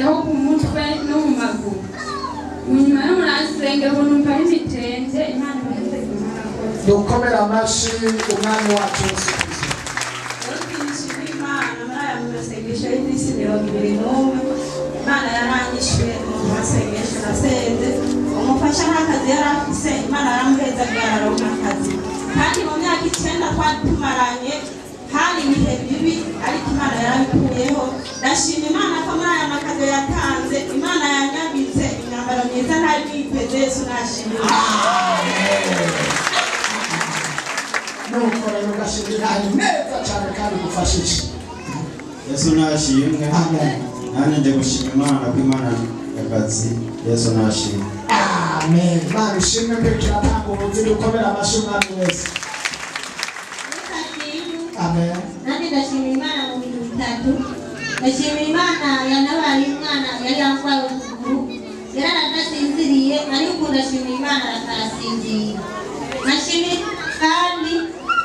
ho ku mutwe no mu maguru nyuma y'umurasengero numva n'ibitenge Imana ibahe dukomera amashi umwami wacu Yesu Kristo Imana mara musengesho y'isi mirongo ibiri n'umwe Imana yarangishwe mu masengesho nasende umufasha n'akazi yari afise Imana yaramuheza bwararonka akazi kandi mu myaka 9 twatumaranye hari ibihe bibi ariko Imana yarabikuyeho ndashima Imana ko muri aya makazi yatanze Imana yanyabitse imyambaro myiza ntari niteze Yesu nashimye nuko rero gashimira neza cyane kandi gufashije Yesu nashimwe amen nani nje gushima Imana ko Imana yakazi Yesu nashimwe amen Imana ishimwe mbere cyatanga ubuzi dukomera amashi umwami wese amen nani ndashima Imana mu bintu bitatu ndashima Imana yanabaye Imana yari yambaye ukuguru yaradasinziriye ariko ndashima Imana arasinzira nashimi kandi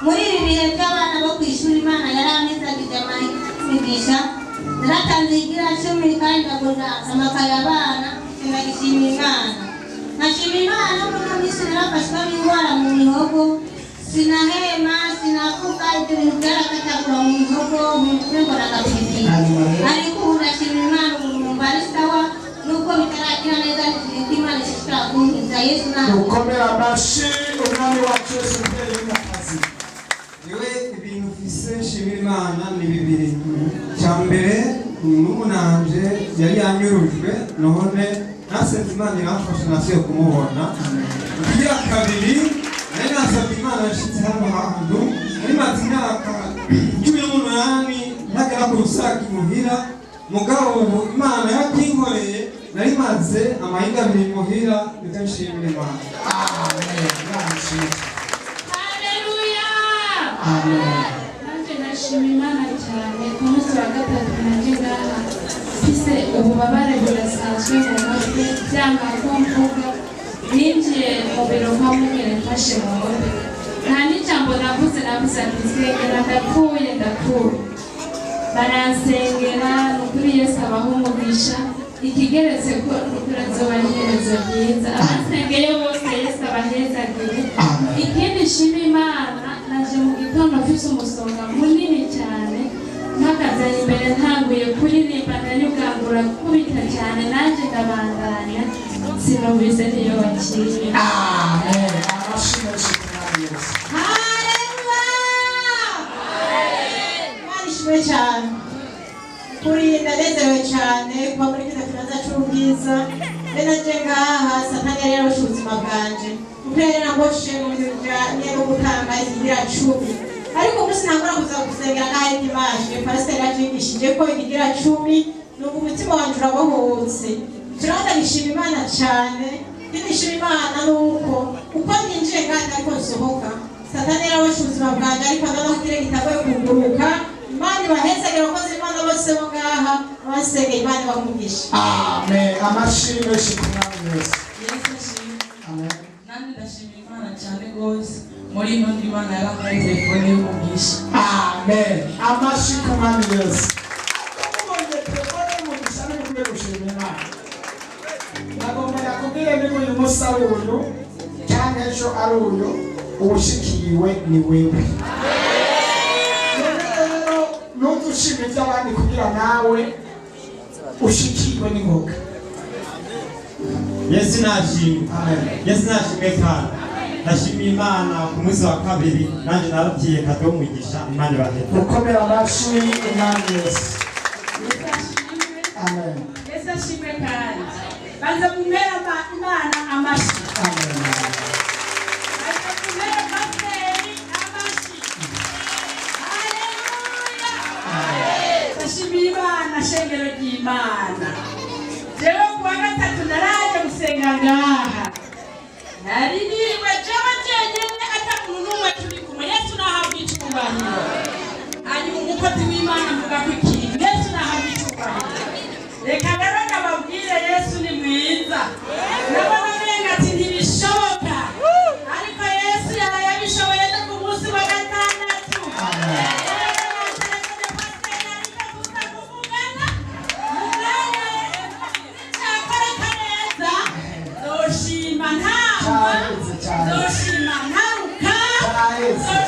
muri ibi bihe by'abana bo kwishura Imana yaramizagije amwigisha naratanze igira 10 kandi ndagura amakaye abana ndashima Imana nashima Imana muri minsi narafashwe n'indwara mu mihogo sinahema sinakuka ibyo bintu byarakatagura mu mihogo ngo nakapiti ariko ndashima Imana umuntu mbari sawa nuko bitarakira neza Imana ishishikara kunkiza Yesu nawe dukomera amashi umwami wacu Yesu mbere y'akazi yewe ibintu ufise nshimira Imana ni bibiri cyambere n'umunanje yari yanyurujwe none nasenze Imana iramfasha nasiye kumubona kugira kabiri nari nasabye Imana yashitse hano hantu muri mazi imyaka 18 ntagera ku rusaki muhira mugabo Imana yakinkoreye nari maze amahinga 2 muhira nshimira Imana amen Haleluya amen nanje nashima Imana cyane ku munsi wa gatatu naje ngaha mfise ububabare burasanzwe mu mutwe byanga ko mvuga ninjiye mu biro kwa mugere mfashe mu mutwe nta n'ijambo navuze ati nsengera ndapfuye baransengera nukuri Yesu abaha umugisha ikigeretse ko nukuri azoba iherezo ryiza abasengeye bose Yesu abahezagire ikindi nshima Imana naje mu gitondo mfise umusonga munini cyane mpagaze imbere ntanguye kuririmba ndanyugangura kubita cyane naje ndabandanya sinumvise niyo waciye amen amashimwe y'umwami Yesu Imana cyane kuri ndanezerewe cyane kuba muri kino kibanza cy'ubwiza rero nje ngaha Satani yari yaroshe ubuzima bwanje kuko yari yaramboshe mu bintu bijyanye no gutanga ikigira 10 ariko umunsi ntabura kuza gusengera ngaho Dimanche pasiteri yatwigishije ko ikigira 10 nuko umutima wanjye urabohotse turabona bishima Imana cyane bishima Imana nuko uko ninjiye ngaha ariko nsohoka Satani yaroshe ubuzima bwanje ariko ndabona ko kirenge kitagoye kuguruka Imana ibahezagire abakozi Imana bose bo ngaha abasengeye Imana bamugisha amen amashimwe y'umwami Yesu amen nandi ndashimira Imana cyane gose muri ino Imana yarampaye telefone y'umugisha amen amashimwe y'umwami Yesu ubonye telefone y'umugisha ni kumwe gushimira Imana nagomba yakubwire niba uyu munsi ari uyu cyangwa ejo ari uyu uwushikiriwe ni wewe nudushima iby'abandi kugira nawe ushikirwe n'ingoga Yesu nashimwe Yesu nashimwe kandi ndashimira Imana ku munsi wa kabiri nanje narabyiye kado mwigisha Imana ibaheze ukomera amashi umwami Yesu amen Yesu ashimwe kandi banza kumera Imana amashi amen banza kumera pasiteri amashi ndashimira Imana shengero ry'Imana jewe kuwa gatatu naraje gusenga ngaha nari niwe jewe jenyene ata muntu n'umwe turi kumwe Yesu nahabwa icyubahiro hanyuma umukozi w'Imana avuga ko ikintu Yesu nahabwa icyubahiro reka rero ndababwire Yesu ni mwiza nabona nenga ati ntibishoboka ariko Yesu yabishoboye no ku munsi wa gatandatu yesu